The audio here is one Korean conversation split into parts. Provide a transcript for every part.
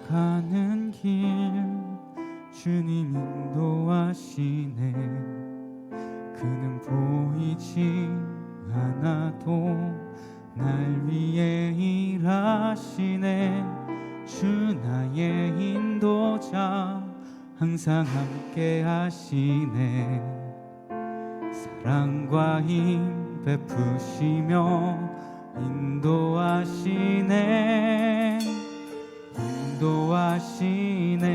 가는 길 주님 인도하시네. 그는 보이지 않아도 날 위해 일하시네. 주 나의 인도자 항상 함께 하시네. 사랑과 힘 베푸시며 인도하시네. 인도하시네.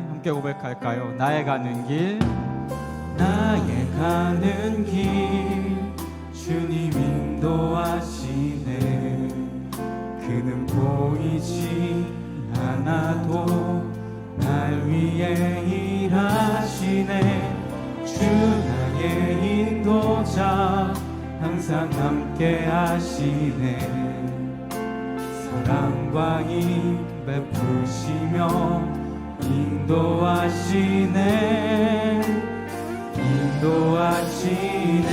함께 고백할까요? 나의 가는 길, 나의 가는 길 주님 인도하시네. 그는 보이지 않아도 날 위해 일하시네. 주 나의 인도자 항상 함께 하시네. 사랑과 힘 베푸시며 인도하시네. 인도하시네.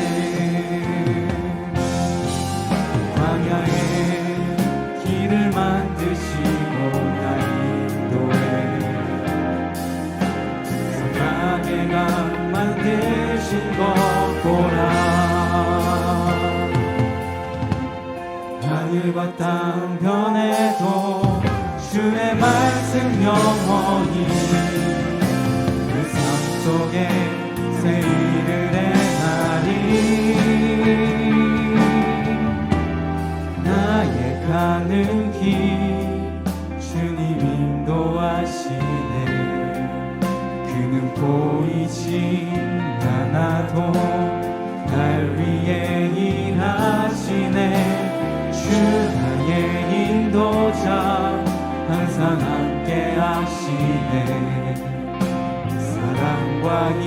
광야에 길을 만드시고 날 인도해. 사랑해가 만드신 것 보라. 하늘과 땅 변해도 주의 말씀 영원히. 그 삶 속에 새 일을 행하리. 나의 가는 길 주님 인도하시네. 그는 보이지 않아도 날 위해 일하시네. 주 나의 인도자 항상 함께 하시네. 사랑과 힘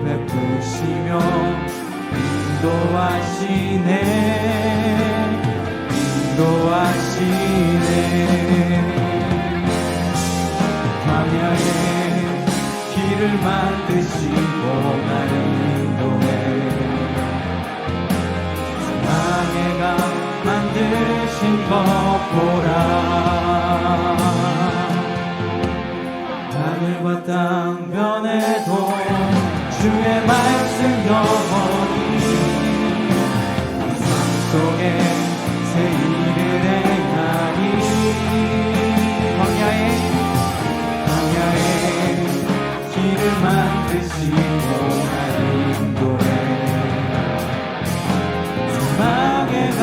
베푸시며 인도하시네. 인도하시네. 광야에 길을 만드시고 나를 인도해. 사랑해가 만드신 것 보라. 하늘과 땅 변해도 주의 말씀 영원히. 삶 속에 새 일을 행하리. 광야에 길을 만드시고 나를 인도해. 사랑해가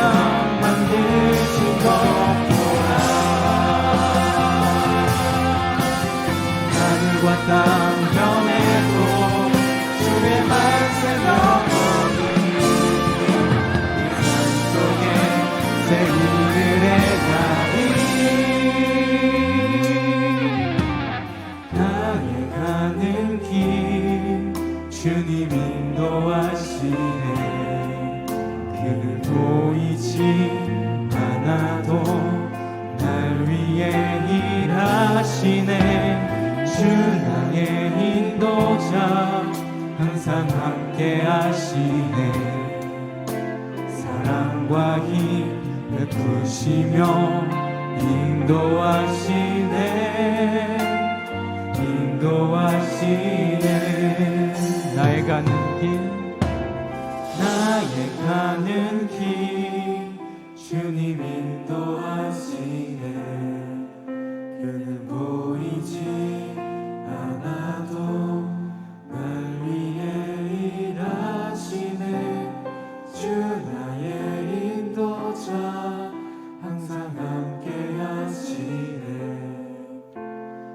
만드신 것 보라. 하늘과 땅 변해도 주의 말씀 영원히. 삶 속에 새 일을 행하리. 나의 가는 길 주님 인도하시네. 그는 보이지 않아도 날 위해 일하시네. 주 나의 인도자 항상 함께 하시네. 사랑과 힘 베푸시며 인도하시네. 인도하시네. 나의 가는 길, 나의 가는 길 주님 인도하시네. 그는 보이지 않아도 날 위해 일하시네. 주 나의 인도자 항상 함께 하시네.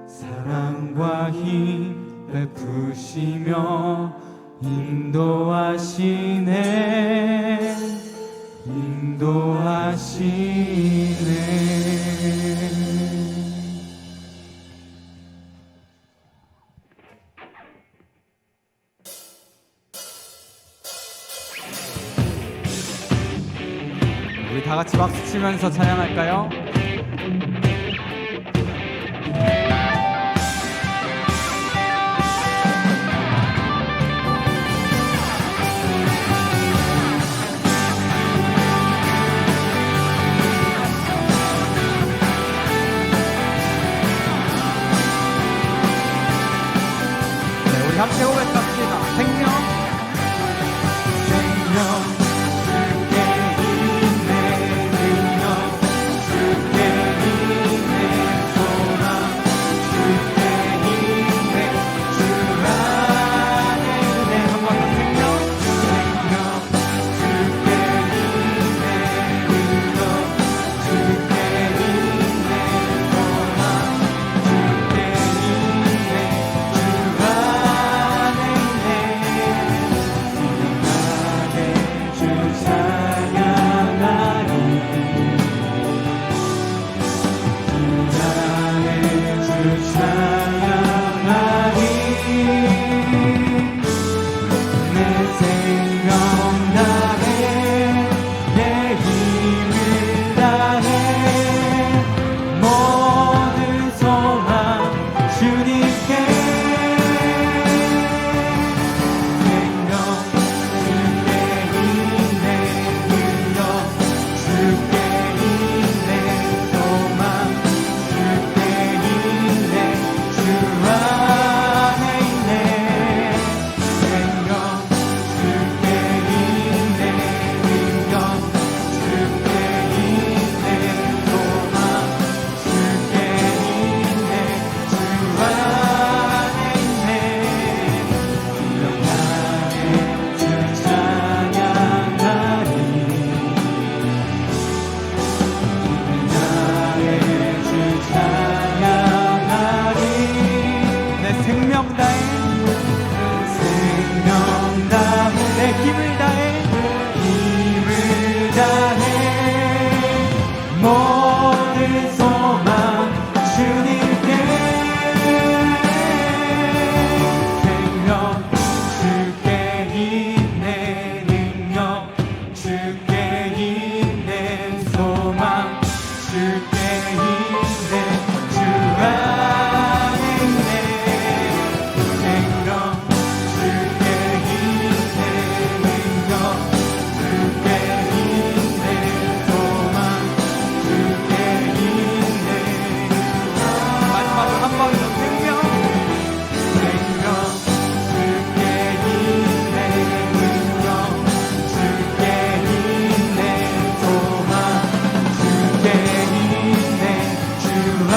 사랑과 힘 베푸시며 인도하시네. 인도하시네. 우리 다 같이 박수 치면서 찬양할까요?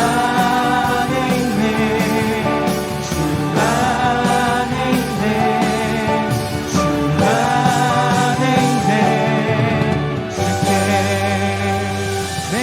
안에 있네 주 안에 있네 주 안에 있네 주께 네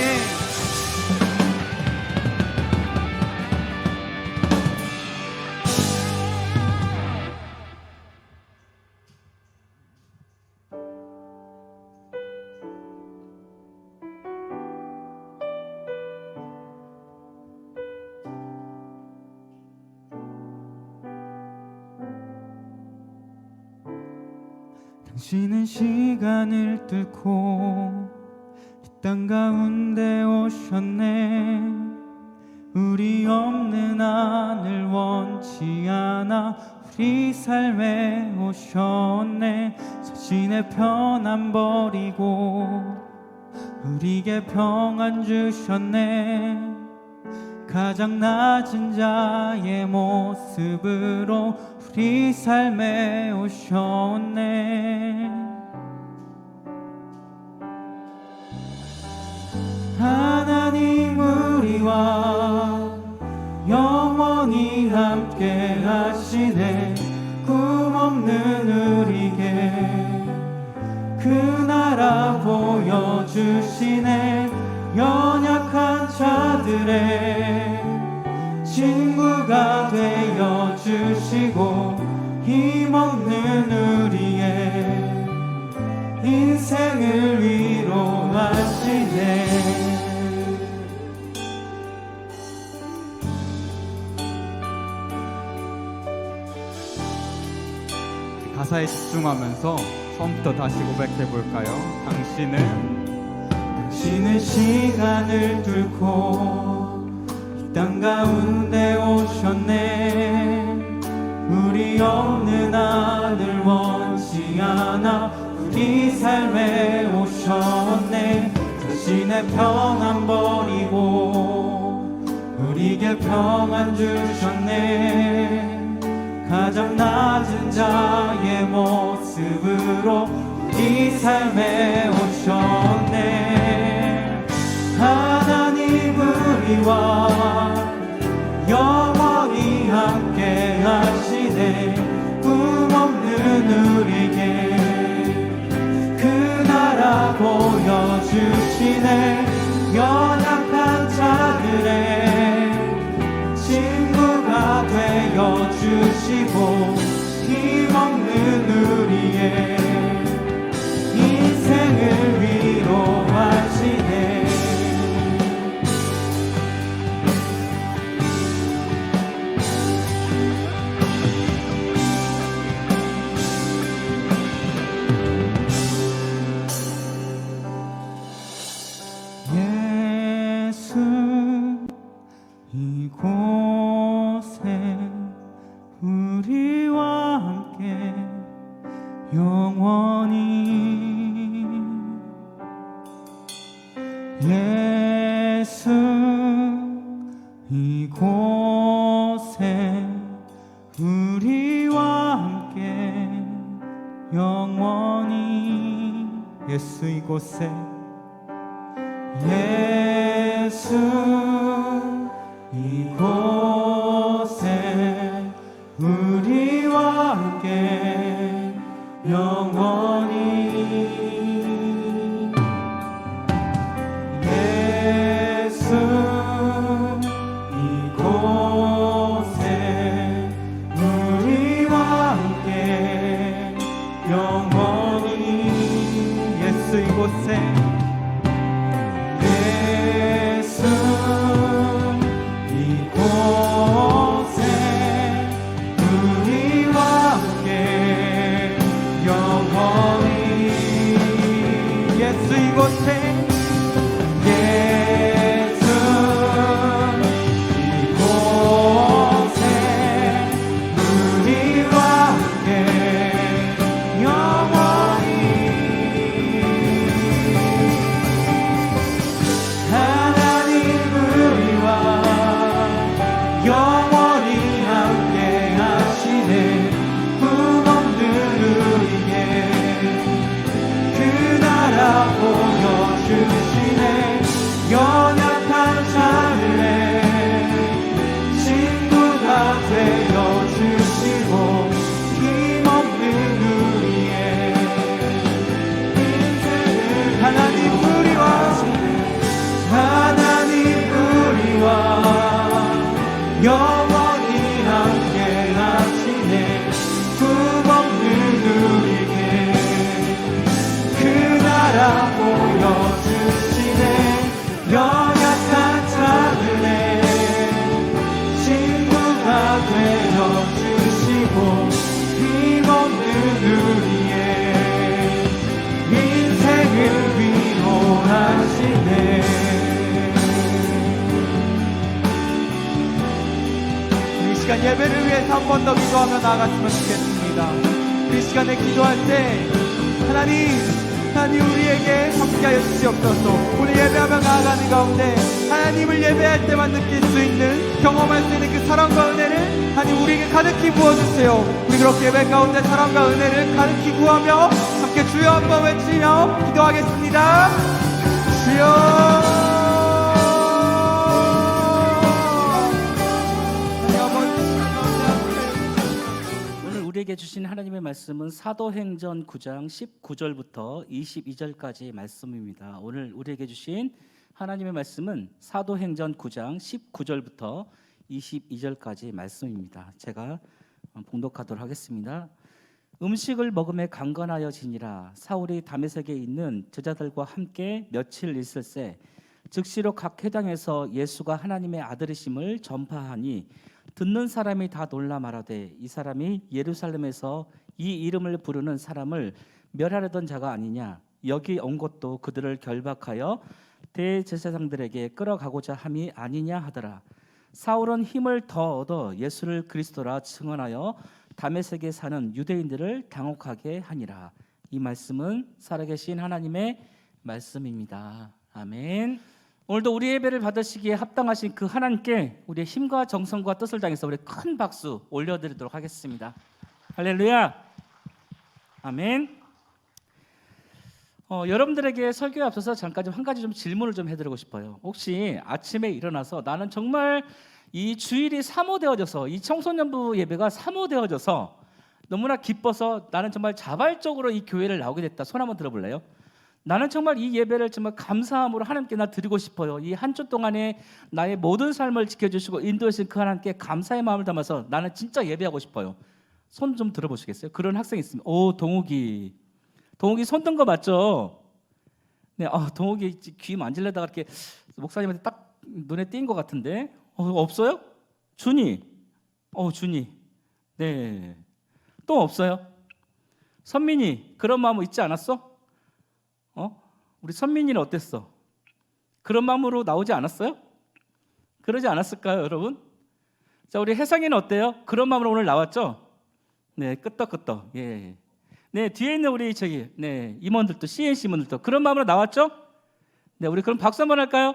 당신은 시간을 뚫고 이 땅 가운데 오셨네 우리 없는 하늘 원치 않아 우리 삶에 오셨네 자신의 편안 버리고 우리에게 평안 주셨네 가장 낮은 자의 모습으로 우리 삶에 오셨네 하나님 우리와 영원히 함께 하시네 꿈없는 우리에게 그 나라 보여주시네 연약한 자들의 친구가 되어주시고 힘없는 우리의 인생을 위로하시네 가사에 집중하면서 처음부터 다시 고백해볼까요? 당신은 시간을 뚫고 이 땅 가운데 오셨네 우리 없는 하늘 원치 않아 우리 삶에 오셨네 자신의 평안 버리고 우리에게 평안 주셨네 가장 낮은 자의 모습으로 이 삶에 오셨네 하나님 우리와 영원히 함께 하시네 꿈없는 우리에게 그 나라 보여주시네 연약한 자들의 친구가 되어주시고 힘없는 우리의 인생을 위로하시네 예수 이곳에 우리와 함께 영원히 예수 이곳에 우리와 함께 영원히 예수 이곳에 예수 이곳에 우리와 함께 영원히 예수 이곳에 우리와 함께 영원히 예수 이곳에 예수 이곳에 우리와 함께 영원히 시간 예배를 위해서 한 번 더 기도하며 나아갔으면 좋겠습니다. 이 시간에 기도할 때 하나님 우리에게 함께하여 주시옵소서. 우리 예배하며 나아가는 가운데 하나님을 예배할 때만 느낄 수 있는, 경험할 수 있는 그 사랑과 은혜를 하나님 우리에게 가득히 부어주세요. 우리 그렇게 예배 가운데 사랑과 은혜를 가득히 구하며 함께 주여 한번 외치며 기도하겠습니다. 주여. 우리에게 주신 하나님의 말씀은 사도행전 9장 19절부터 22절까지의 말씀입니다. 오늘 우리에게 주신 하나님의 말씀은 사도행전 9장 19절부터 22절까지의 말씀입니다. 제가 봉독하도록 하겠습니다. 음식을 먹음에 강건하여 지니라. 사울이 다메섹에 있는 제자들과 함께 며칠 있을새 즉시로 각 회당에서 예수가 하나님의 아들이심을 전파하니 듣는 사람이 다 놀라 말하되 이 사람이 예루살렘에서 이 이름을 부르는 사람을 멸하려던 자가 아니냐. 여기 온 것도 그들을 결박하여 대제사장들에게 끌어가고자 함이 아니냐 하더라. 사울은 힘을 더 얻어 예수를 그리스도라 증언하여 다메섹에 사는 유대인들을 당혹하게 하니라. 이 말씀은 살아계신 하나님의 말씀입니다. 아멘. 오늘도 우리 예배를 받으시기에 합당하신 그 하나님께 우리의 힘과 정성과 뜻을 다해서 우리 큰 박수 올려드리도록 하겠습니다. 할렐루야. 아멘. 여러분들에게 설교에 앞서서 잠깐 한 가지 질문을 해드리고 싶어요. 혹시 아침에 일어나서 나는 정말 이 주일이 사모되어져서, 이 청소년부 예배가 사모되어져서 너무나 기뻐서 나는 정말 자발적으로 이 교회를 나오게 됐다. 손 한번 들어볼래요? 나는 정말 이 예배를 정말 감사함으로 하나님께 나 드리고 싶어요. 이 한 주 동안에 나의 모든 삶을 지켜주시고 인도하신 그 하나님께 감사의 마음을 담아서 나는 진짜 예배하고 싶어요. 손 좀 들어보시겠어요? 그런 학생이 있으면. 오, 동욱이 손 든 거 맞죠? 네, 동욱이 귀 만질려다가 이렇게 목사님한테 딱 눈에 띈 것 같은데. 없어요? 준이. 준이. 네. 또 없어요? 선민이 그런 마음 있지 않았어? 우리 선민이는 어땠어? 그런 마음으로 나오지 않았어요? 그러지 않았을까요, 여러분? 자, 우리 혜성이는 어때요? 그런 마음으로 오늘 나왔죠? 네, 끄떡끄떡. 예. 네, 뒤에 있는 우리 임원들도, CNC 임원들도 그런 마음으로 나왔죠? 네, 우리 그럼 박수 한번 할까요?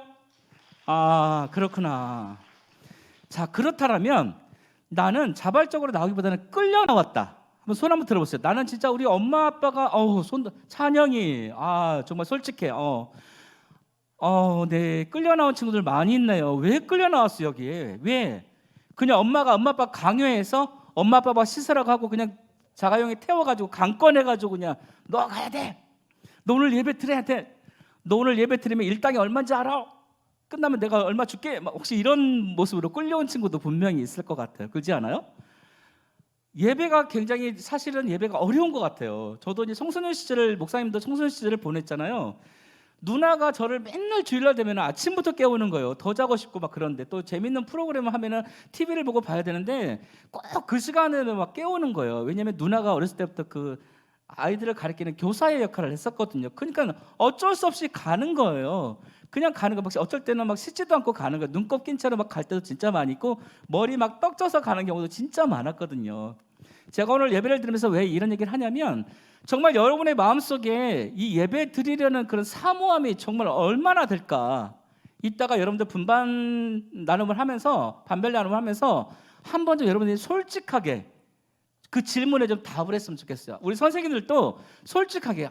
아, 그렇구나. 자, 그렇다면 나는 자발적으로 나오기보다는 끌려 나왔다. 손 한번 들어보세요. 나는 진짜 우리 엄마 아빠가 찬영이 정말 솔직해. 네, 끌려 나온 친구들 많이 있네요. 왜 끌려 나왔어 여기에? 왜? 그냥 엄마 아빠 강요해서 엄마 아빠가 씻으라고 하고 그냥 자가용에 태워가지고 강권해가지고 그냥 너 가야 돼. 너 오늘 예배 드려야 돼. 너 오늘 예배 드리면 일당이 얼마인지 알아? 끝나면 내가 얼마 줄게. 혹시 이런 모습으로 끌려온 친구도 분명히 있을 것 같아요. 그렇지 않아요? 예배가 굉장히 사실은 예배가 어려운 것 같아요. 저도 이제 청소년 시절을, 목사님도 청소년 시절을 보냈잖아요. 누나가 저를 맨날 주일날 되면 아침부터 깨우는 거예요. 더 자고 싶고 막 그런데 또 재밌는 프로그램을 하면은 TV를 보고 봐야 되는데 꼭 그 시간에는 막 깨우는 거예요. 왜냐하면 누나가 어렸을 때부터 그 아이들을 가르치는 교사의 역할을 했었거든요. 그러니까 어쩔 수 없이 가는 거예요. 그냥 가는 거. 막 어쩔 때는 막 씻지도 않고 가는 거예요. 눈곱 낀 채로 막 갈 때도 진짜 많이 있고 머리 막 떡져서 가는 경우도 진짜 많았거든요. 제가 오늘 예배를 드리면서 왜 이런 얘기를 하냐면 정말 여러분의 마음속에 이 예배 드리려는 그런 사모함이 정말 얼마나 될까. 이따가 여러분들 분반 나눔을 하면서, 반별 나눔을 하면서 한 번 좀 여러분들이 솔직하게 그 질문에 좀 답을 했으면 좋겠어요. 우리 선생님들도 솔직하게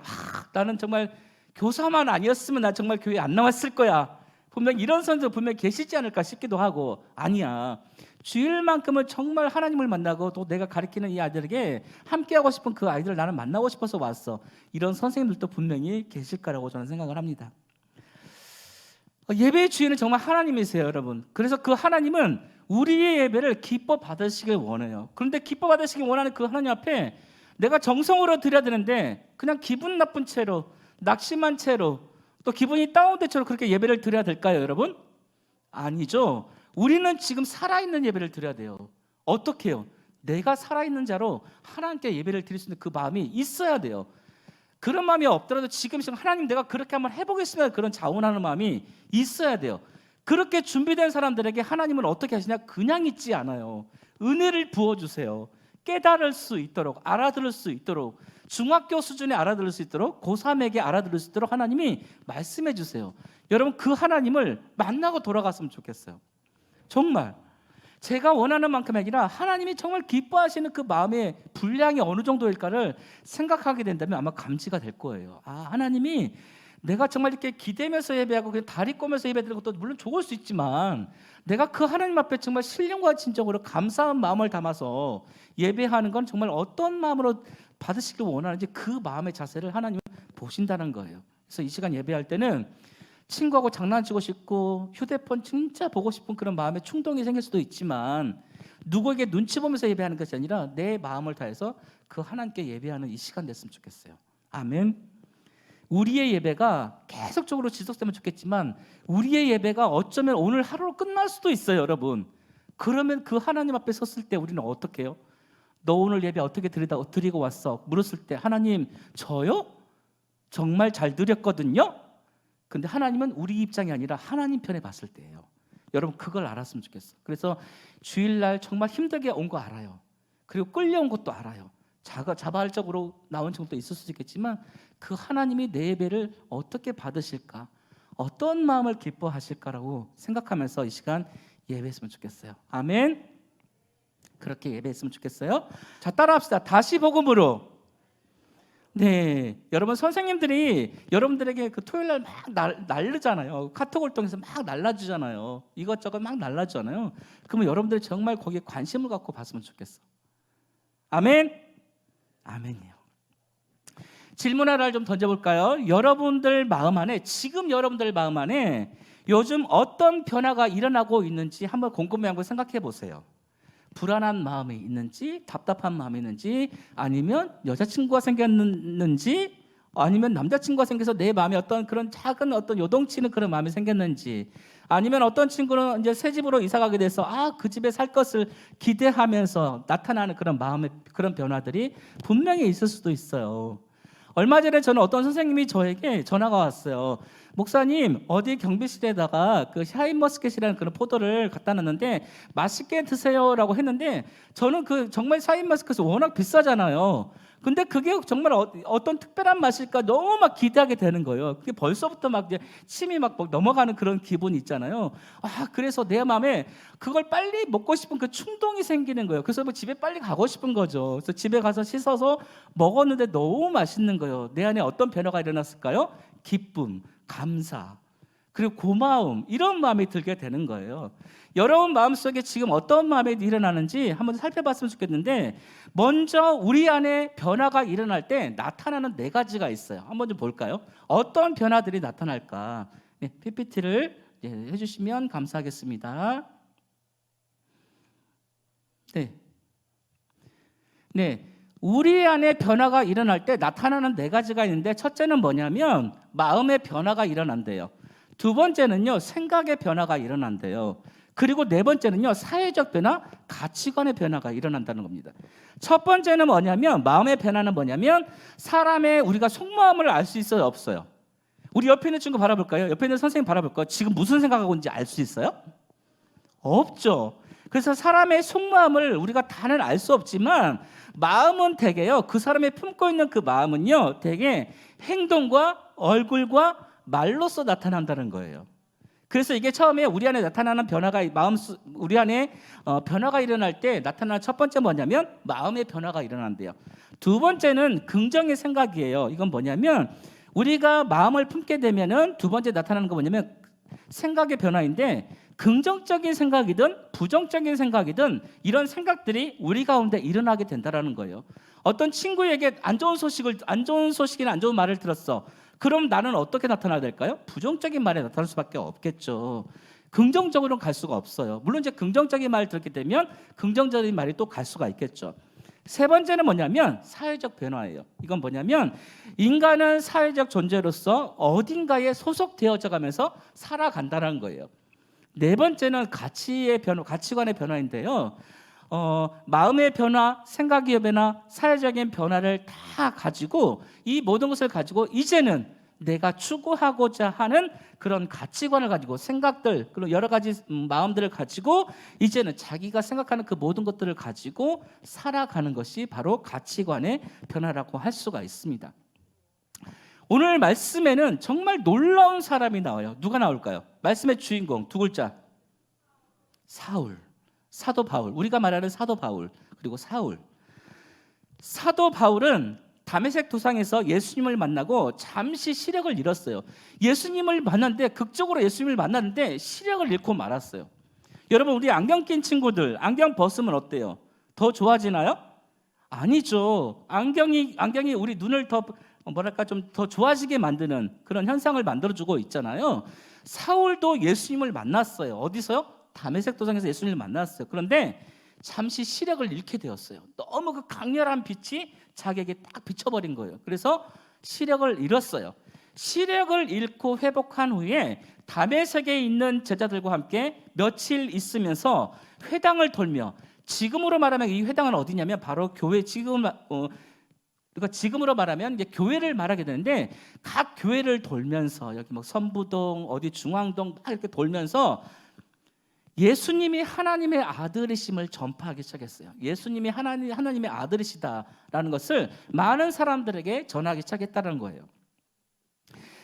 나는 정말 교사만 아니었으면 나 정말 교회 안 나왔을 거야. 분명 이런 선생님 분명 계시지 않을까 싶기도 하고. 아니야. 주일만큼은 정말 하나님을 만나고 또 내가 가르치는 이 아이들에게 함께하고 싶은 그 아이들을 나는 만나고 싶어서 왔어. 이런 선생님들도 분명히 계실 거라고 저는 생각을 합니다. 예배의 주인은 정말 하나님이세요, 여러분. 그래서 그 하나님은 우리의 예배를 기뻐 받으시길 원해요. 그런데 기뻐 받으시길 원하는 그 하나님 앞에 내가 정성으로 드려야 되는데 그냥 기분 나쁜 채로, 낙심한 채로, 또 기분이 다운된 채로 그렇게 예배를 드려야 될까요, 여러분? 아니죠. 우리는 지금 살아있는 예배를 드려야 돼요. 어떻게 해요? 내가 살아있는 자로 하나님께 예배를 드릴 수 있는 그 마음이 있어야 돼요. 그런 마음이 없더라도 지금 하나님 내가 그렇게 한번 해보겠습니다. 그런 자원하는 마음이 있어야 돼요. 그렇게 준비된 사람들에게 하나님은 어떻게 하시냐? 그냥 있지 않아요. 은혜를 부어주세요. 깨달을 수 있도록, 알아들을 수 있도록, 중학교 수준에 알아들을 수 있도록, 고3에게 알아들을 수 있도록 하나님이 말씀해 주세요. 여러분, 그 하나님을 만나고 돌아갔으면 좋겠어요. 정말 제가 원하는 만큼이 아니라 하나님이 정말 기뻐하시는 그 마음의 분량이 어느 정도일까를 생각하게 된다면 아마 감지가 될 거예요. 아, 하나님이 내가 정말 이렇게 기대면서 예배하고 그냥 다리 꼬면서 예배드리는 것도 물론 좋을 수 있지만, 내가 그 하나님 앞에 정말 신령과 진정으로 감사한 마음을 담아서 예배하는 건 정말 어떤 마음으로 받으시길 원하는지 그 마음의 자세를 하나님은 보신다는 거예요. 그래서 이 시간 예배할 때는 친구하고 장난치고 싶고 휴대폰 진짜 보고 싶은 그런 마음의 충동이 생길 수도 있지만, 누구에게 눈치 보면서 예배하는 것이 아니라 내 마음을 다해서 그 하나님께 예배하는 이 시간 됐으면 좋겠어요. 아멘. 우리의 예배가 계속적으로 지속되면 좋겠지만, 우리의 예배가 어쩌면 오늘 하루로 끝날 수도 있어요, 여러분. 그러면 그 하나님 앞에 섰을 때 우리는 어떻게 해요? 너 오늘 예배 어떻게 드리고 왔어? 물었을 때 하나님, 저요? 정말 잘 드렸거든요? 근데 하나님은 우리 입장이 아니라 하나님 편에 봤을 때예요. 여러분, 그걸 알았으면 좋겠어요. 그래서 주일날 정말 힘들게 온 거 알아요. 그리고 끌려온 것도 알아요. 자발적으로 나온 적도 있을 수 있겠지만, 그 하나님이 내 예배를 어떻게 받으실까, 어떤 마음을 기뻐하실까라고 생각하면서 이 시간 예배했으면 좋겠어요. 아멘. 그렇게 예배했으면 좋겠어요. 자, 따라합시다. 다시 복음으로. 네, 여러분, 선생님들이 여러분들에게 그 토요일날 막 날르잖아요. 카톡을 통해서 막 날라주잖아요. 이것저것 막 날라주잖아요. 그러면 여러분들이 정말 거기에 관심을 갖고 봤으면 좋겠어. 아멘. 아멘이요. 질문 하나를 좀 던져볼까요? 여러분들 마음 안에, 지금 여러분들 마음 안에 요즘 어떤 변화가 일어나고 있는지 한번 곰곰이 한번 생각해 보세요. 불안한 마음이 있는지, 답답한 마음이 있는지, 아니면 여자친구가 생겼는지, 아니면 남자친구가 생겨서 내 마음에 어떤 그런 작은 어떤 요동치는 그런 마음이 생겼는지, 아니면 어떤 친구는 이제 새 집으로 이사 가게 돼서 그 집에 살 것을 기대하면서 나타나는 그런 마음의 그런 변화들이 분명히 있을 수도 있어요. 얼마 전에 저는 어떤 선생님이 저에게 전화가 왔어요. 목사님, 어디 경비실에다가 그 샤인머스켓이라는 그런 포도를 갖다 놨는데 맛있게 드세요라고 했는데, 저는 그 정말 샤인머스켓이 워낙 비싸잖아요. 근데 그게 정말 어떤 특별한 맛일까 너무 막 기대하게 되는 거예요. 그게 벌써부터 막 이제 침이 막 넘어가는 그런 기분이 있잖아요. 그래서 내 마음에 그걸 빨리 먹고 싶은 그 충동이 생기는 거예요. 그래서 뭐 집에 빨리 가고 싶은 거죠. 그래서 집에 가서 씻어서 먹었는데 너무 맛있는 거예요. 내 안에 어떤 변화가 일어났을까요? 기쁨, 감사, 그리고 고마움, 이런 마음이 들게 되는 거예요. 여러분 마음속에 지금 어떤 마음이 일어나는지 한번 살펴봤으면 좋겠는데, 먼저 우리 안에 변화가 일어날 때 나타나는 4가지가 있어요. 한번 좀 볼까요? 어떤 변화들이 나타날까? 네, PPT를 해주시면 감사하겠습니다. 네, 우리 안에 변화가 일어날 때 나타나는 4가지가 있는데, 첫째는 뭐냐면 마음의 변화가 일어난대요. 두 번째는요, 생각의 변화가 일어난대요. 그리고 4번째는요, 사회적 변화, 가치관의 변화가 일어난다는 겁니다. 첫 번째는 뭐냐면, 마음의 변화는 뭐냐면 사람의 우리가 속마음을 알 수 있어요, 없어요? 우리 옆에 있는 친구 바라볼까요? 옆에 있는 선생님 바라볼까요? 지금 무슨 생각하고 있는지 알 수 있어요? 없죠. 그래서 사람의 속마음을 우리가 다는 알 수 없지만, 마음은 되게요, 그 사람이 품고 있는 그 마음은요, 되게 행동과 얼굴과 말로써 나타난다는 거예요. 그래서 이게 처음에 우리 안에 나타나는 변화가, 우리 안에 변화가 일어날 때 나타나는 첫 번째 뭐냐면 마음의 변화가 일어난대요. 두 번째는 긍정의 생각이에요. 이건 뭐냐면, 우리가 마음을 품게 되면은 두 번째 나타나는 거 뭐냐면 생각의 변화인데, 긍정적인 생각이든 부정적인 생각이든 이런 생각들이 우리 가운데 일어나게 된다라는 거예요. 어떤 친구에게 안 좋은 소식이나 안 좋은 말을 들었어. 그럼 나는 어떻게 나타나야 될까요? 부정적인 말에 나타날 수밖에 없겠죠. 긍정적으로는 갈 수가 없어요. 물론 이제 긍정적인 말을 들었게 되면 긍정적인 말이 또 갈 수가 있겠죠. 세 번째는 뭐냐면 사회적 변화예요. 이건 뭐냐면 인간은 사회적 존재로서 어딘가에 소속되어져 가면서 살아간다는 거예요. 네 번째는 가치관의 변화인데요. 마음의 변화, 생각의 변화, 사회적인 변화를 다 가지고, 이 모든 것을 가지고 이제는 내가 추구하고자 하는 그런 가치관을 가지고 생각들, 그리고 여러 가지 마음들을 가지고 이제는 자기가 생각하는 그 모든 것들을 가지고 살아가는 것이 바로 가치관의 변화라고 할 수가 있습니다. 오늘 말씀에는 정말 놀라운 사람이 나와요. 누가 나올까요? 말씀의 주인공 두 글자, 사울, 사도 바울. 우리가 말하는 사도 바울, 그리고 사울. 사도 바울은 다메섹 도상에서 예수님을 만나고 잠시 시력을 잃었어요. 예수님을 만났는데, 극적으로 예수님을 만났는데 시력을 잃고 말았어요. 여러분, 우리 안경 낀 친구들 안경 벗으면 어때요? 더 좋아지나요? 아니죠. 안경이 우리 눈을 더 뭐랄까 좀 더 좋아지게 만드는 그런 현상을 만들어주고 있잖아요. 사울도 예수님을 만났어요. 어디서요? 다메섹 도상에서 예수님을 만났어요. 그런데 잠시 시력을 잃게 되었어요. 너무 그 강렬한 빛이 자기에게 딱 비춰버린 거예요. 그래서 시력을 잃었어요. 시력을 잃고 회복한 후에 다메섹에 있는 제자들과 함께 며칠 있으면서 회당을 돌며, 지금으로 말하면 이 회당은 어디냐면 바로 교회, 그러니까 지금으로 말하면 이제 교회를 말하게 되는데, 각 교회를 돌면서 여기 뭐 선부동, 어디 중앙동 막 이렇게 돌면서 예수님이 하나님의 아들이심을 전파하기 시작했어요. 예수님이 하나님의 아들이시다라는 것을 많은 사람들에게 전하기 시작했다는 거예요.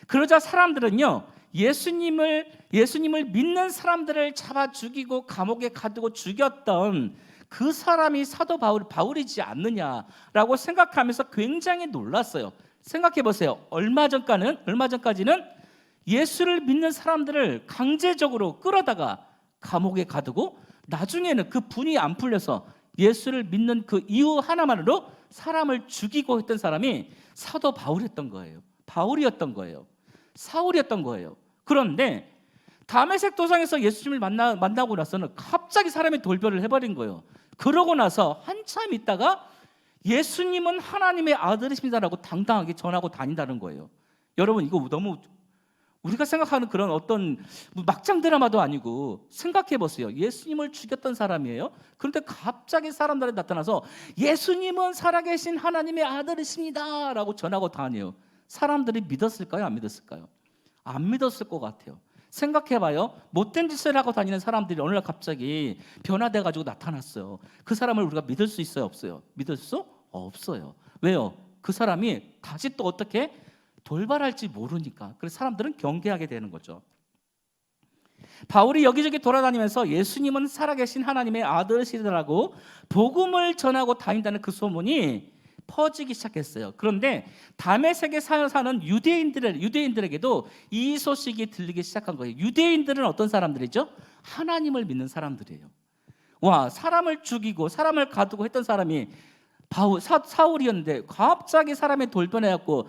그러자 사람들은요, 예수님을 믿는 사람들을 잡아 죽이고 감옥에 가두고 죽였던 그 사람이 사도 바울이지 않느냐라고 생각하면서 굉장히 놀랐어요. 생각해 보세요. 얼마 전까지는 예수를 믿는 사람들을 강제적으로 끌어다가 감옥에 가두고, 나중에는 그 분이 안 풀려서 예수를 믿는 그 이유 하나만으로 사람을 죽이고 했던 사람이 사도 바울이었던 거예요. 바울이었던 거예요. 사울이었던 거예요. 그런데 다메섹 도상에서 예수님을 만나고 나서는 갑자기 사람이 돌변을 해버린 거예요. 그러고 나서 한참 있다가 예수님은 하나님의 아들이십니다라고 당당하게 전하고 다닌다는 거예요. 여러분, 이거 너무 우리가 생각하는 그런 어떤 막장 드라마도 아니고, 생각해 보세요. 예수님을 죽였던 사람이에요. 그런데 갑자기 사람들이 나타나서 예수님은 살아계신 하나님의 아들이십니다 라고 전하고 다녀요. 사람들이 믿었을까요? 안 믿었을까요? 안 믿었을 것 같아요. 생각해봐요. 못된 짓을 하고 다니는 사람들이 어느 날 갑자기 변화돼가지고 나타났어요. 그 사람을 우리가 믿을 수 있어요? 없어요? 믿을 수 없어요. 왜요? 그 사람이 다시 또 어떻게 돌발할지 모르니까. 그래서 사람들은 경계하게 되는 거죠. 바울이 여기저기 돌아다니면서 예수님은 살아계신 하나님의 아들이시라고 복음을 전하고 다닌다는 그 소문이 퍼지기 시작했어요. 그런데 다메섹에 사는 유대인들에게도 이 소식이 들리기 시작한 거예요. 유대인들은 어떤 사람들이죠? 하나님을 믿는 사람들이에요. 와, 사람을 죽이고 사람을 가두고 했던 사람이 사울이었는데 갑자기 사람이 돌변해갖고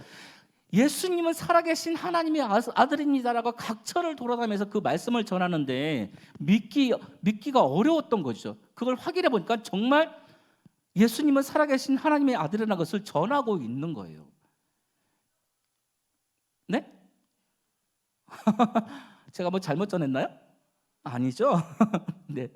예수님은 살아계신 하나님의 아들입니다라고 각처를 돌아다니면서 그 말씀을 전하는데 믿기가 어려웠던 거죠. 그걸 확인해 보니까 정말 예수님은 살아계신 하나님의 아들이라는 것을 전하고 있는 거예요. 네? 제가 뭐 잘못 전했나요? 아니죠. 네.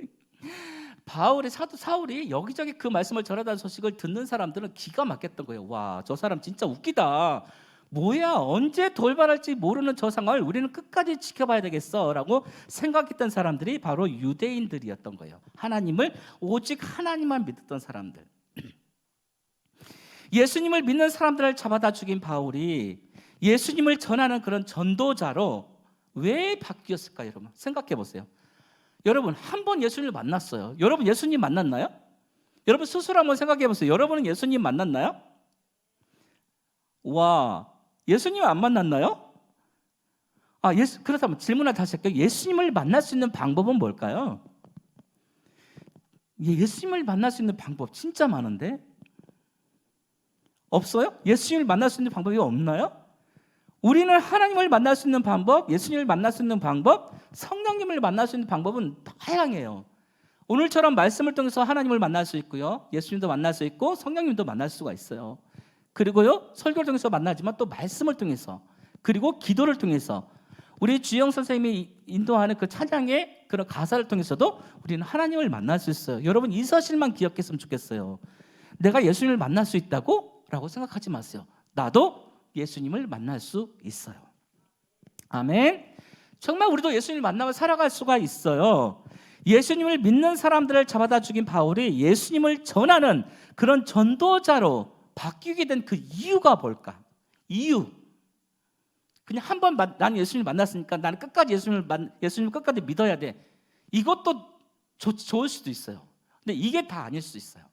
사울이 여기저기 그 말씀을 전하다는 소식을 듣는 사람들은 기가 막혔던 거예요. 와, 저 사람 진짜 웃기다. 뭐야, 언제 돌발할지 모르는 저 상황을 우리는 끝까지 지켜봐야 되겠어라고 생각했던 사람들이 바로 유대인들이었던 거예요. 오직 하나님만 믿었던 사람들. 예수님을 믿는 사람들을 잡아다 죽인 바울이 예수님을 전하는 그런 전도자로 왜 바뀌었을까요? 여러분, 생각해 보세요. 여러분, 한 번 예수님을 만났어요. 여러분, 예수님 만났나요? 여러분 스스로 한번 생각해 보세요. 여러분은 예수님 만났나요? 와, 예수님 안 만났나요? 그렇다면 질문을 다시 할게요. 예수님을 만날 수 있는 방법은 뭘까요? 예수님을 만날 수 있는 방법 진짜 많은데 없어요? 예수님을 만날 수 있는 방법이 없나요? 우리는 하나님을 만날 수 있는 방법, 예수님을 만날 수 있는 방법, 성령님을 만날 수 있는 방법은 다양해요. 오늘처럼 말씀을 통해서 하나님을 만날 수 있고요, 예수님도 만날 수 있고 성령님도 만날 수가 있어요. 그리고요, 설교를 통해서 만나지만 또 말씀을 통해서, 그리고 기도를 통해서, 우리 주영 선생님이 인도하는 그 찬양의 그런 가사를 통해서도 우리는 하나님을 만날 수 있어요. 여러분, 이 사실만 기억했으면 좋겠어요. 내가 예수님을 만날 수 있다고? 라고 생각하지 마세요. 나도 예수님을 만날 수 있어요. 아멘. 정말 우리도 예수님을 만나며 살아갈 수가 있어요. 예수님을 믿는 사람들을 잡아다 죽인 바울이 예수님을 전하는 그런 전도자로 바뀌게 된 그 이유가 뭘까? 이유. 그냥 한 번 나는 예수님을 만났으니까 나는 끝까지 예수님을 끝까지 믿어야 돼. 이것도 좋을 수도 있어요. 근데 이게 다 아닐 수 있어요.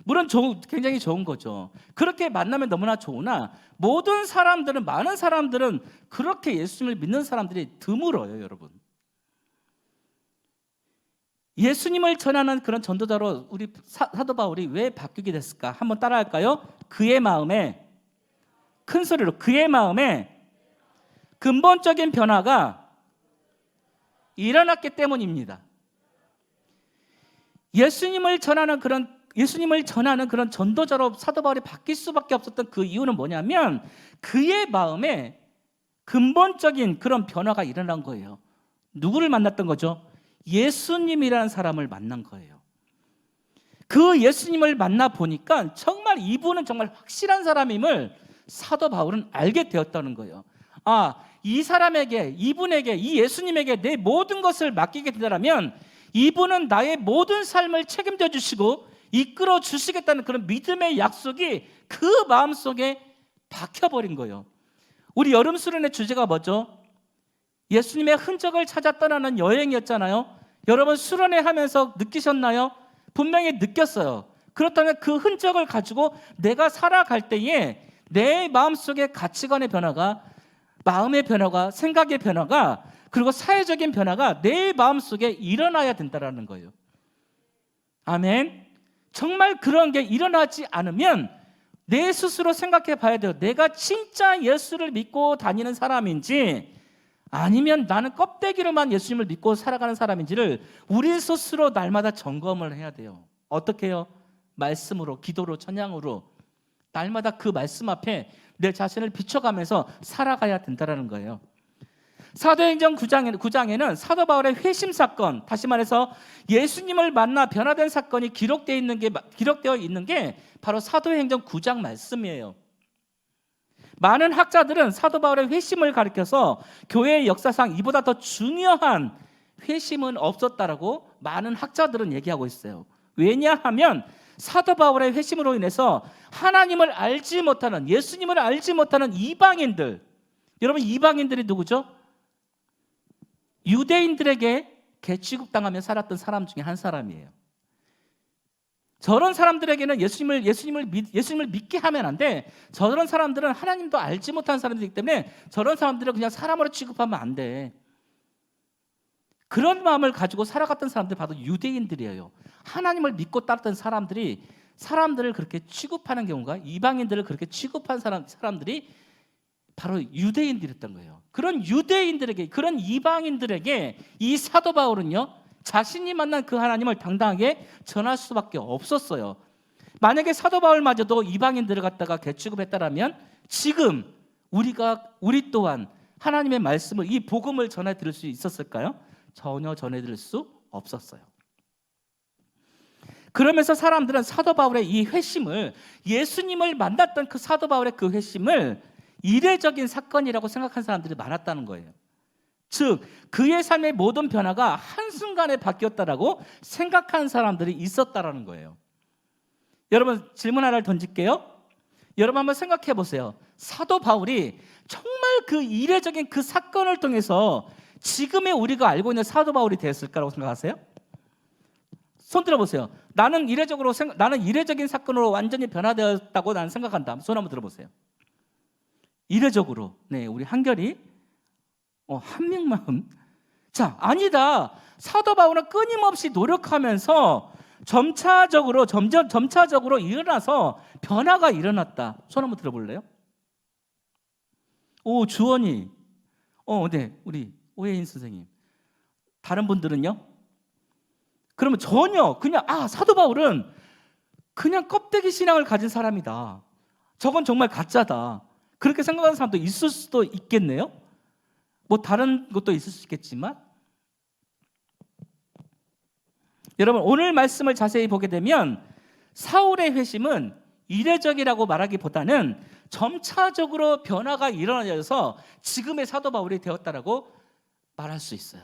물론 굉장히 좋은 거죠. 그렇게 만나면 너무나 좋으나 많은 사람들은 그렇게 예수님을 믿는 사람들이 드물어요, 여러분. 예수님을 전하는 그런 전도자로 우리 사도 바울이 왜 바뀌게 됐을까? 한번 따라할까요? 그의 마음에, 큰 소리로, 그의 마음에 근본적인 변화가 일어났기 때문입니다. 예수님을 전하는 그런 전도자로 사도 바울이 바뀔 수밖에 없었던 그 이유는 뭐냐면 그의 마음에 근본적인 그런 변화가 일어난 거예요. 누구를 만났던 거죠? 예수님이라는 사람을 만난 거예요. 그 예수님을 만나 보니까 정말 이분은 정말 확실한 사람임을 사도 바울은 알게 되었다는 거예요. 이 사람에게, 이분에게, 이 예수님에게 내 모든 것을 맡기게 되더라면 이분은 나의 모든 삶을 책임져 주시고 이끌어 주시겠다는 그런 믿음의 약속이 그 마음속에 박혀버린 거예요. 우리 여름 수련의 주제가 뭐죠? 예수님의 흔적을 찾아 떠나는 여행이었잖아요. 여러분 수련회 하면서 느끼셨나요? 분명히 느꼈어요. 그렇다면 그 흔적을 가지고 내가 살아갈 때에 내 마음속의 가치관의 변화가, 마음의 변화가, 생각의 변화가, 그리고 사회적인 변화가 내 마음속에 일어나야 된다는 거예요. 아멘. 정말 그런 게 일어나지 않으면 내 스스로 생각해 봐야 돼요. 내가 진짜 예수를 믿고 다니는 사람인지 아니면 나는 껍데기로만 예수님을 믿고 살아가는 사람인지를 우리 스스로 날마다 점검을 해야 돼요. 어떻게 해요? 말씀으로, 기도로, 찬양으로 날마다 그 말씀 앞에 내 자신을 비춰가면서 살아가야 된다는 거예요. 사도행전 9장에는 사도 바울의 회심 사건, 다시 말해서 예수님을 만나 변화된 사건이 기록되어 있는 게 바로 사도행전 9장 말씀이에요. 많은 학자들은 사도 바울의 회심을 가리켜서 교회의 역사상 이보다 더 중요한 회심은 없었다라고 많은 학자들은 얘기하고 있어요. 왜냐하면 사도 바울의 회심으로 인해서 하나님을 알지 못하는, 예수님을 알지 못하는 이방인들, 여러분 이방인들이 누구죠? 유대인들에게 개취급당하며 살았던 사람 중에 한 사람이에요. 저런 사람들에게는 예수님을 믿게 하면 안 돼. 저런 사람들은 하나님도 알지 못하는 사람들이기 때문에 저런 사람들을 그냥 사람으로 취급하면 안 돼. 그런 마음을 가지고 살아갔던 사람들이 바로 유대인들이에요. 하나님을 믿고 따랐던 사람들을 그렇게 취급하는 경우가, 이방인들을 그렇게 취급한 사람들이 바로 유대인들이었던 거예요. 그런 유대인들에게, 그런 이방인들에게 이 사도 바울은요, 자신이 만난 그 하나님을 당당하게 전할 수밖에 없었어요. 만약에 사도 바울마저도 이방인들을 갖다가 개취급했다라면 지금 우리 또한 하나님의 말씀을, 이 복음을 전해드릴 수 있었을까요? 전혀 전해드릴 수 없었어요. 그러면서 사람들은 사도 바울의 이 회심을, 예수님을 만났던 그 사도 바울의 그 회심을 이례적인 사건이라고 생각한 사람들이 많았다는 거예요. 즉 그의 삶의 모든 변화가 한순간에 바뀌었다라고 생각한 사람들이 있었다라는 거예요. 여러분 질문 하나를 던질게요. 여러분 한번 생각해 보세요. 사도 바울이 정말 그 이례적인 그 사건을 통해서 지금의 우리가 알고 있는 사도 바울이 되었을까라고 생각하세요? 손 들어보세요. 나는 이례적인 사건으로 완전히 변화되었다고 나는 생각한다. 손 한번 들어보세요. 이례적으로. 네, 우리 한결이 한 명만. 자, 아니다. 사도 바울은 끊임없이 노력하면서 점차적으로 일어나서 변화가 일어났다. 손 한번 들어볼래요? 오, 주원이. 네, 우리 오혜인 선생님. 다른 분들은요? 그러면 전혀 그냥 사도 바울은 그냥 껍데기 신앙을 가진 사람이다. 저건 정말 가짜다. 그렇게 생각하는 사람도 있을 수도 있겠네요. 뭐 다른 것도 있을 수 있겠지만, 여러분 오늘 말씀을 자세히 보게 되면 사울의 회심은 이례적이라고 말하기보다는 점차적으로 변화가 일어나서 지금의 사도 바울이 되었다라고 말할 수 있어요.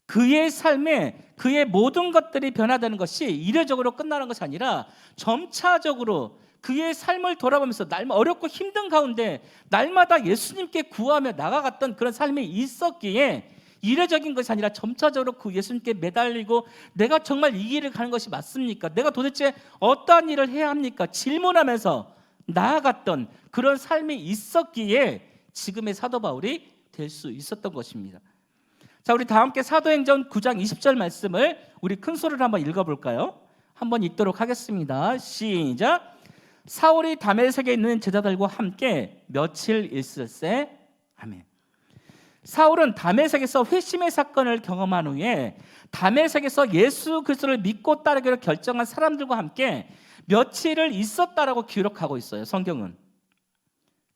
그의 삶에 그의 모든 것들이 변화되는 것이 이례적으로 끝나는 것이 아니라 점차적으로 그의 삶을 돌아보면서 날마다 어렵고 힘든 가운데 날마다 예수님께 구하며 나아갔던 그런 삶이 있었기에 이례적인 것이 아니라 점차적으로 그 예수님께 매달리고 내가 정말 이 길을 가는 것이 맞습니까? 내가 도대체 어떠한 일을 해야 합니까? 질문하면서 나아갔던 그런 삶이 있었기에 지금의 사도 바울이 될 수 있었던 것입니다. 자, 우리 다 함께 사도행전 9장 20절 말씀을 우리 큰 소리로 한번 읽어볼까요? 한번 읽도록 하겠습니다. 시작. 사울이 다메섹에 있는 제자들과 함께 며칠 있을세. 아멘. 사울은 다메섹에서 회심의 사건을 경험한 후에 다메섹에서 예수 그리스도를 믿고 따르기로 결정한 사람들과 함께 며칠을 있었다라고 기록하고 있어요, 성경은.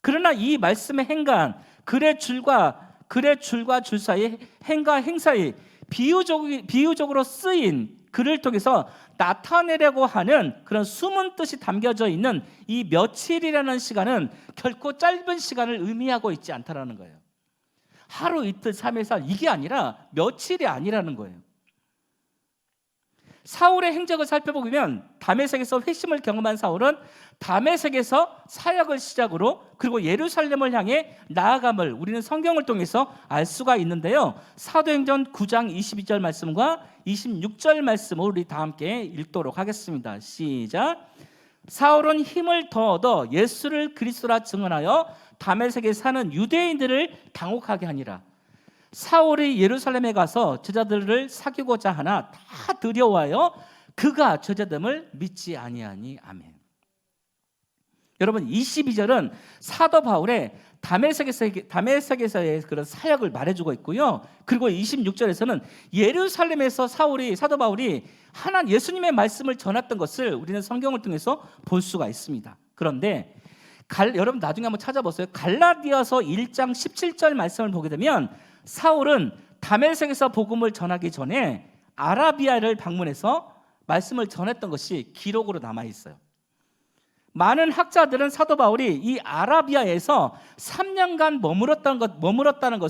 그러나 이 말씀의 행간, 글의 줄과 줄 사이, 행과 행 사이 비유적으로 쓰인 글을 통해서 나타내려고 하는 그런 숨은 뜻이 담겨져 있는 이 며칠이라는 시간은 결코 짧은 시간을 의미하고 있지 않다라는 거예요. 하루 이틀 3일 4일 이게 아니라 며칠이 아니라는 거예요. 사울의 행적을 살펴보면 다메섹에서 회심을 경험한 사울은 다메섹에서 사역을 시작으로 그리고 예루살렘을 향해 나아감을 우리는 성경을 통해서 알 수가 있는데요. 사도행전 9장 22절 말씀과 26절 말씀을 우리 다 함께 읽도록 하겠습니다. 시작. 사울은 힘을 더 얻어 예수를 그리스도라 증언하여 다메섹에 사는 유대인들을 당혹하게 하니라. 사울이 예루살렘에 가서 제자들을 사귀고자 하나 다 두려워하여 그가 제자됨을 믿지 아니하니. 아멘. 여러분, 22절은 사도 바울의 다메섹에서의 그런 사역을 말해주고 있고요. 그리고 26절에서는 예루살렘에서 사도 바울이 하나님 예수님의 말씀을 전했던 것을 우리는 성경을 통해서 볼 수가 있습니다. 그런데 여러분 나중에 한번 찾아보세요. 갈라디아서 1장 17절 말씀을 보게 되면 사울은 다메섹에서 복음을 전하기 전에 아라비아를 방문해서 말씀을 전했던 것이 기록으로 남아 있어요. 많은 학자들은 사도 바울이 이 아라비아에서 3년간 머물었다는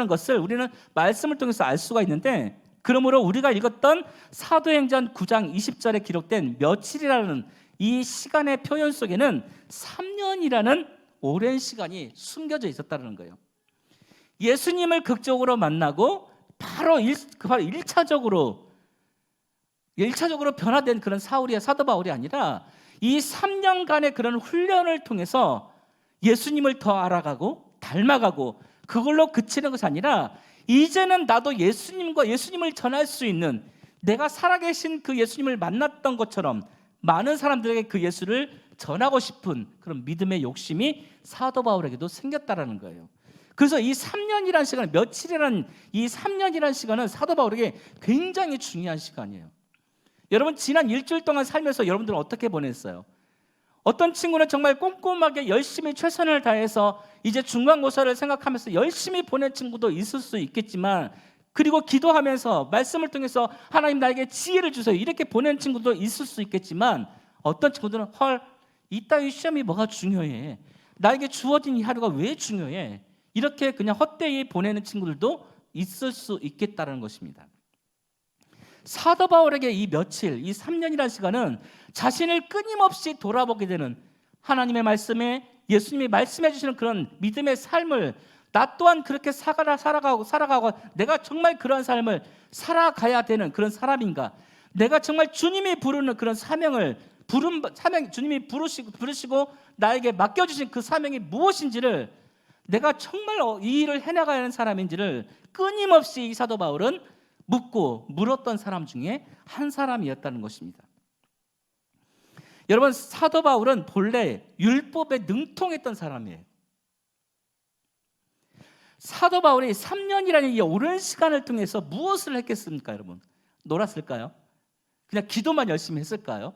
것을 우리는 말씀을 통해서 알 수가 있는데, 그러므로 우리가 읽었던 사도행전 9장 20절에 기록된 며칠이라는 이 시간의 표현 속에는 3년이라는 오랜 시간이 숨겨져 있었다는 거예요. 예수님을 극적으로 만나고 바로 1차적으로 변화된 그런 사도 바울이 아니라 이 3년간의 그런 훈련을 통해서 예수님을 더 알아가고 닮아가고 그걸로 그치는 것이 아니라 이제는 나도 예수님을 전할 수 있는, 내가 살아계신 그 예수님을 만났던 것처럼 많은 사람들에게 그 예수를 전하고 싶은 그런 믿음의 욕심이 사도 바울에게도 생겼다라는 거예요. 그래서 이 3년이라는 시간, 며칠이라는 이 3년이라는 시간은 사도 바울에게 굉장히 중요한 시간이에요. 여러분, 지난 일주일 동안 살면서 여러분들은 어떻게 보냈어요? 어떤 친구는 정말 꼼꼼하게 열심히 최선을 다해서 이제 중간고사를 생각하면서 열심히 보낸 친구도 있을 수 있겠지만, 그리고 기도하면서 말씀을 통해서 하나님 나에게 지혜를 주세요 이렇게 보낸 친구도 있을 수 있겠지만, 어떤 친구들은 이따위 시험이 뭐가 중요해, 나에게 주어진 이 하루가 왜 중요해, 이렇게 그냥 헛되이 보내는 친구들도 있을 수 있겠다는 것입니다. 사도 바울에게 이 며칠, 이 3년이라는 시간은 자신을 끊임없이 돌아보게 되는, 하나님의 말씀에 예수님이 말씀해 주시는 그런 믿음의 삶을 나 또한 그렇게 살아가고 내가 정말 그런 삶을 살아가야 되는 그런 사람인가, 내가 정말 주님이 부르는 그런 사명, 주님이 부르시고 나에게 맡겨주신 그 사명이 무엇인지를, 내가 정말 이 일을 해나가야 하는 사람인지를 끊임없이 이 사도 바울은 물었던 사람 중에 한 사람이었다는 것입니다. 여러분, 사도 바울은 본래 율법에 능통했던 사람이에요. 사도 바울이 3년이라는 이 오랜 시간을 통해서 무엇을 했겠습니까? 여러분, 놀았을까요? 그냥 기도만 열심히 했을까요?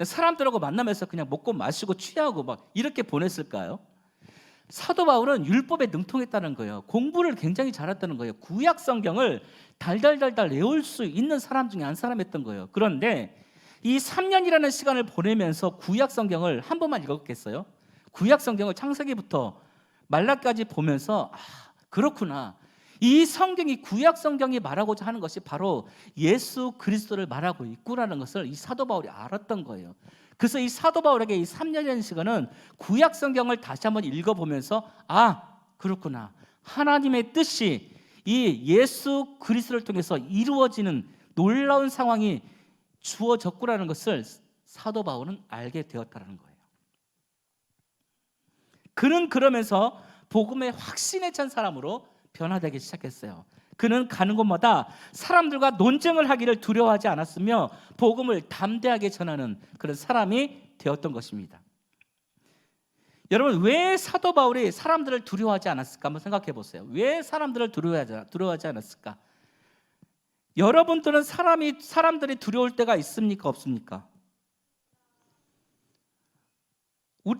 사람들하고 만나면서 그냥 먹고 마시고 취하고 막 이렇게 보냈을까요? 사도 바울은 율법에 능통했다는 거예요. 공부를 굉장히 잘했다는 거예요. 구약 성경을 달달달달 외울 수 있는 사람 중에 한 사람이었던 거예요. 그런데 이 3년이라는 시간을 보내면서 구약 성경을 한 번만 읽었겠어요? 구약 성경을 창세기부터 말라기까지 보면서 그렇구나. 이 성경이 구약 성경이 말하고자 하는 것이 바로 예수 그리스도를 말하고 있구나라는 것을 이 사도 바울이 알았던 거예요. 그래서 이 사도 바울에게 이 3년이라는 시간은 구약 성경을 다시 한번 읽어보면서 그렇구나. 하나님의 뜻이 이 예수 그리스도를 통해서 이루어지는 놀라운 상황이 주어졌구나라는 것을 사도 바울은 알게 되었다는 거예요. 그는 그러면서 복음에 확신에 찬 사람으로 변화되기 시작했어요. 그는 가는 곳마다 사람들과 논쟁을 하기를 두려워하지 않았으며 복음을 담대하게 전하는 그런 사람이 되었던 것입니다. 여러분, 왜 사도 바울이 사람들을 두려워하지 않았을까 한번 생각해 보세요. 왜 사람들을 두려워하지 않았을까? 여러분들은 사람들이 두려울 때가 있습니까? 없습니까?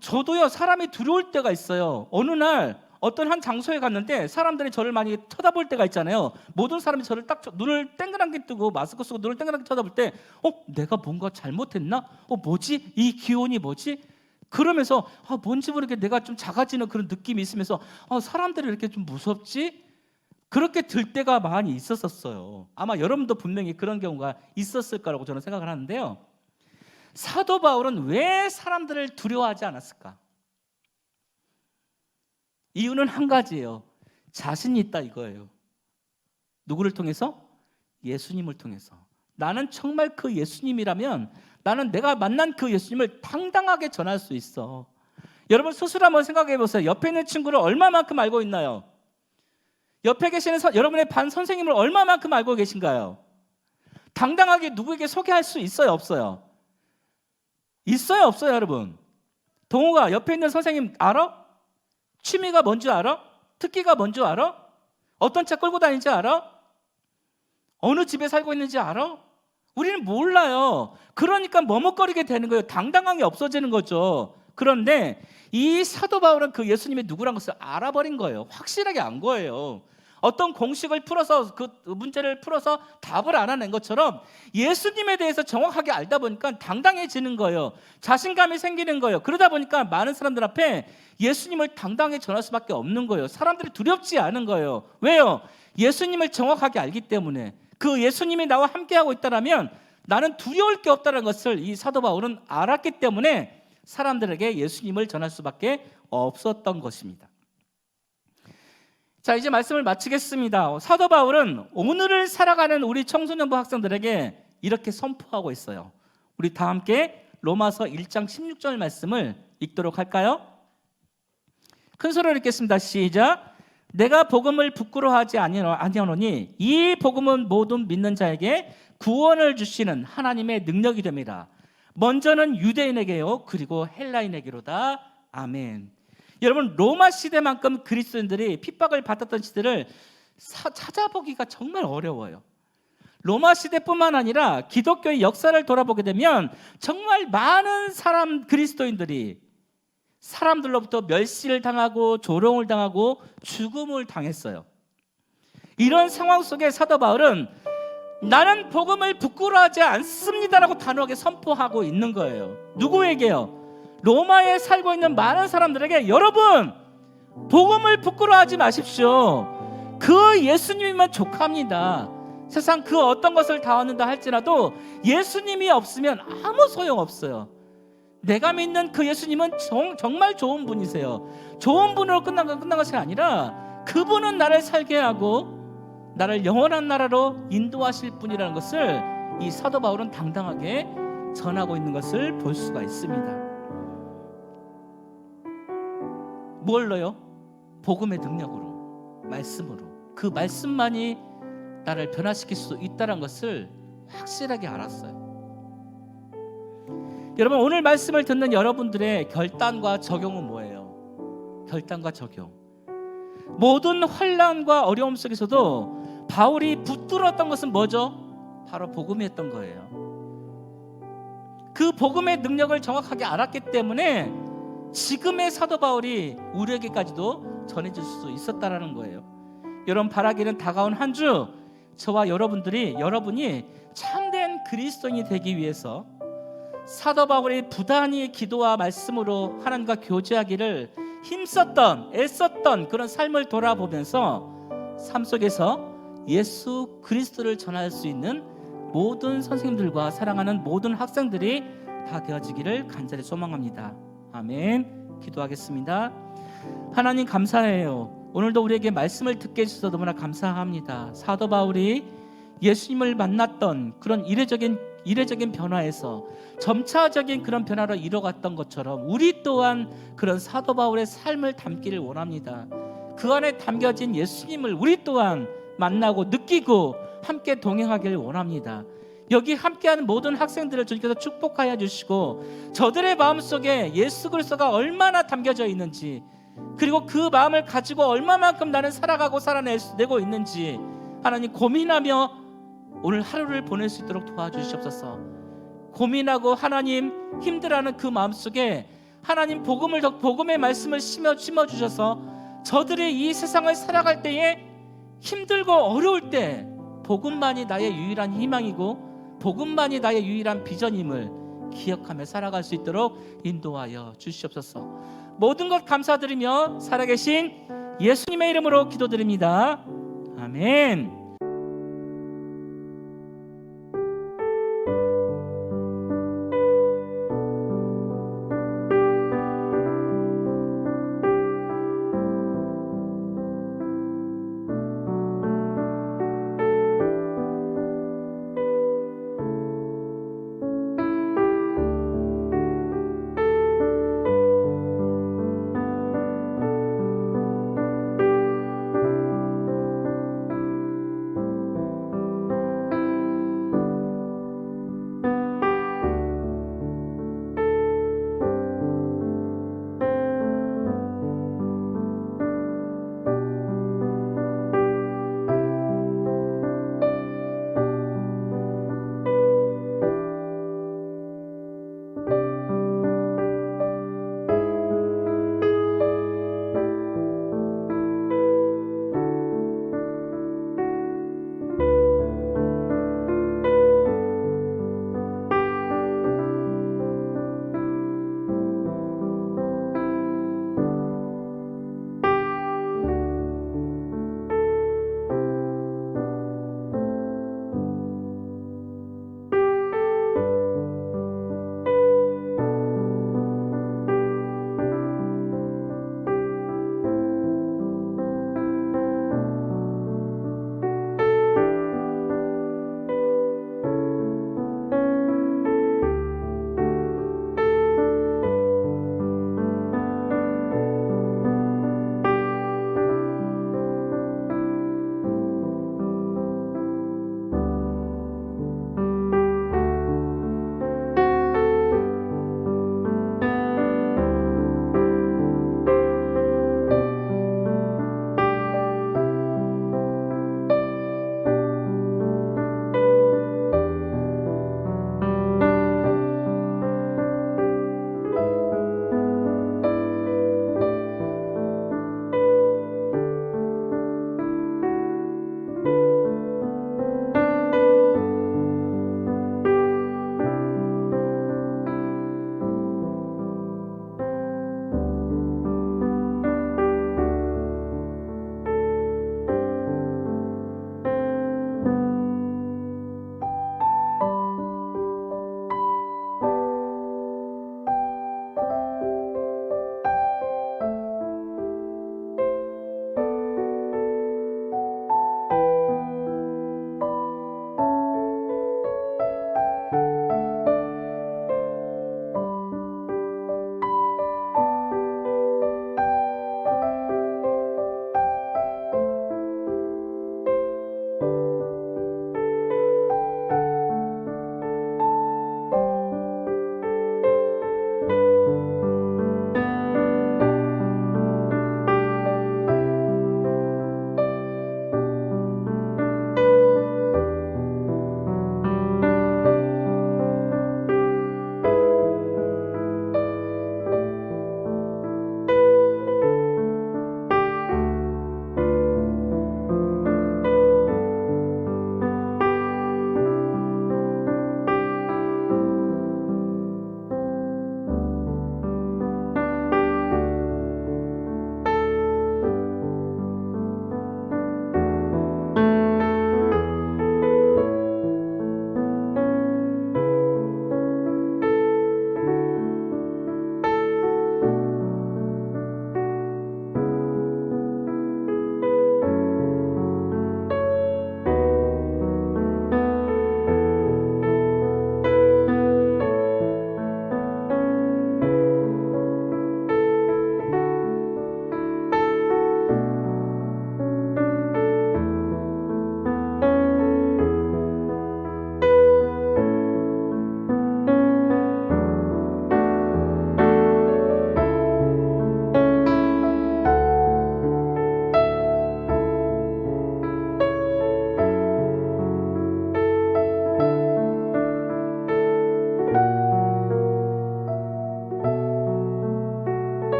저도요, 사람이 두려울 때가 있어요. 어느 날 어떤 한 장소에 갔는데 사람들이 저를 많이 쳐다볼 때가 있잖아요. 모든 사람이 저를 딱 눈을 땡그랗게 뜨고 마스크 쓰고 눈을 땡그랗게 쳐다볼 때 내가 뭔가 잘못했나? 뭐지? 이 기온이 뭐지? 그러면서 뭔지 모르게 내가 좀 작아지는 그런 느낌이 있으면서 사람들이 이렇게 좀 무섭지? 그렇게 들 때가 많이 있었어요. 아마 여러분도 분명히 그런 경우가 있었을 거라고 저는 생각을 하는데요. 사도 바울은 왜 사람들을 두려워하지 않았을까? 이유는 한 가지예요. 자신이 있다 이거예요. 누구를 통해서? 예수님을 통해서. 나는 정말 그 예수님이라면 나는 내가 만난 그 예수님을 당당하게 전할 수 있어. 여러분 스스로 한번 생각해 보세요. 옆에 있는 친구를 얼마만큼 알고 있나요? 옆에 계시는 여러분의 반 선생님을 얼마만큼 알고 계신가요? 당당하게 누구에게 소개할 수 있어요? 없어요? 있어요? 없어요? 여러분? 동호가 옆에 있는 선생님 알아? 취미가 뭔지 알아? 특기가 뭔지 알아? 어떤 차 끌고 다니는지 알아? 어느 집에 살고 있는지 알아? 우리는 몰라요. 그러니까 머뭇거리게 되는 거예요. 당당함이 없어지는 거죠. 그런데 이 사도 바울은 그 예수님이 누구란 것을 알아버린 거예요. 확실하게 안 거예요. 어떤 공식을 풀어서 그 문제를 풀어서 답을 알아낸 것처럼 예수님에 대해서 정확하게 알다 보니까 당당해지는 거예요. 자신감이 생기는 거예요. 그러다 보니까 많은 사람들 앞에 예수님을 당당하게 전할 수밖에 없는 거예요. 사람들이 두렵지 않은 거예요. 왜요? 예수님을 정확하게 알기 때문에. 그 예수님이 나와 함께하고 있다면 나는 두려울 게 없다는 것을 이 사도 바울은 알았기 때문에 사람들에게 예수님을 전할 수밖에 없었던 것입니다. 자, 이제 말씀을 마치겠습니다. 사도 바울은 오늘을 살아가는 우리 청소년부 학생들에게 이렇게 선포하고 있어요. 우리 다 함께 로마서 1장 16절 말씀을 읽도록 할까요? 큰 소리로 읽겠습니다. 시작. 내가 복음을 부끄러워하지 아니하노니 이 복음은 모든 믿는 자에게 구원을 주시는 하나님의 능력이 됩니다. 먼저는 유대인에게요, 그리고 헬라인에게로다. 아멘. 여러분, 로마 시대만큼 그리스도인들이 핍박을 받았던 시대를 찾아보기가 정말 어려워요. 로마 시대뿐만 아니라 기독교의 역사를 돌아보게 되면 정말 많은 그리스도인들이 사람들로부터 멸시를 당하고 조롱을 당하고 죽음을 당했어요. 이런 상황 속에 사도 바울은 나는 복음을 부끄러워하지 않습니다라고 단호하게 선포하고 있는 거예요. 누구에게요? 로마에 살고 있는 많은 사람들에게 여러분, 복음을 부끄러워하지 마십시오. 그 예수님이면 족합니다. 세상 그 어떤 것을 다 얻는다 할지라도 예수님이 없으면 아무 소용없어요. 내가 믿는 그 예수님은 정말 좋은 분이세요. 좋은 분으로 끝난 것이 아니라 그분은 나를 살게 하고 나를 영원한 나라로 인도하실 분이라는 것을 이 사도 바울은 당당하게 전하고 있는 것을 볼 수가 있습니다. 뭘로요? 복음의 능력으로, 말씀으로. 그 말씀만이 나를 변화시킬 수 있다는 것을 확실하게 알았어요. 여러분, 오늘 말씀을 듣는 여러분들의 결단과 적용은 뭐예요? 결단과 적용. 모든 환난과 어려움 속에서도 바울이 붙들었던 것은 뭐죠? 바로 복음이었던 거예요. 그 복음의 능력을 정확하게 알았기 때문에 지금의 사도 바울이 우리에게까지도 전해질 수 있었다라는 거예요. 여러분, 바라기는 다가온 한 주 저와 여러분이 참된 그리스도인이 되기 위해서 사도 바울이 부단히 기도와 말씀으로 하나님과 교제하기를 힘썼던, 애썼던 그런 삶을 돌아보면서 삶 속에서 예수 그리스도를 전할 수 있는 모든 선생님들과 사랑하는 모든 학생들이 다 되어지기를 간절히 소망합니다. 아멘. 기도하겠습니다. 하나님 감사해요. 오늘도 우리에게 말씀을 듣게 해주셔서 너무나 감사합니다. 사도 바울이 예수님을 만났던 그런 이례적인 변화에서 점차적인 그런 변화로 이뤄갔던 것처럼 우리 또한 그런 사도 바울의 삶을 담기를 원합니다. 그 안에 담겨진 예수님을 우리 또한 만나고 느끼고 함께 동행하기를 원합니다. 여기 함께하는 모든 학생들을 주님께서 축복하여 주시고 저들의 마음속에 예수 그리스도가 얼마나 담겨져 있는지, 그리고 그 마음을 가지고 얼마만큼 나는 살아가고 살아내고 있는지 하나님 고민하며 오늘 하루를 보낼 수 있도록 도와주시옵소서. 고민하고 하나님 힘들어하는 그 마음속에 하나님 복음의 말씀을 심어주셔서 저들이 이 세상을 살아갈 때에 힘들고 어려울 때 복음만이 나의 유일한 희망이고 복음만이 나의 유일한 비전임을 기억하며 살아갈 수 있도록 인도하여 주시옵소서. 모든 것 감사드리며 살아계신 예수님의 이름으로 기도드립니다. 아멘.